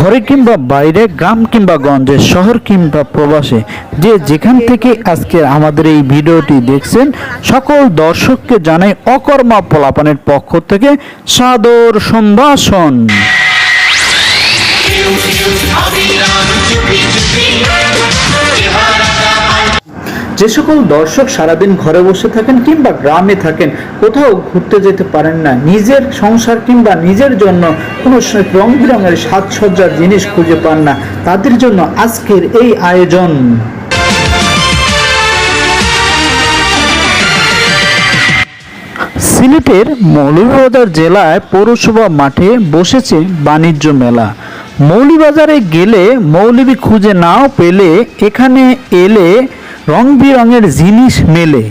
ঘরে কিংবা বাইরে, গ্রাম কিংবা গঞ্জে, শহর কিংবা প্রবাসে, যে যেখান থেকে আজকের আমাদের এই ভিডিওটি দেখছেন, সকল দর্শককে জানাই অকর্মা পোলাপানের পক্ষ থেকে সাদর সম্ভাষণ। যে সকল দর্শক সারাদিন ঘরে বসে থাকেন কিংবা গ্রামে থাকেন, কোথাও ঘুরতে যেতে পারেন না, নিজের সংসার কিংবা নিজের জন্য কোনো রং বেরঙের সাজসজ্জার জিনিস খুঁজে পান না, তাদের জন্য আজকের এই আয়োজন। সিলেটের মৌলভীবাজার জেলায় পৌরসভা মাঠে বসেছে বাণিজ্য মেলা। মৌলভীবাজারে গেলে মৌলভী খুঁজে নাও পেলে, এখানে এলে রং বেরঙের জিনিস মেলে।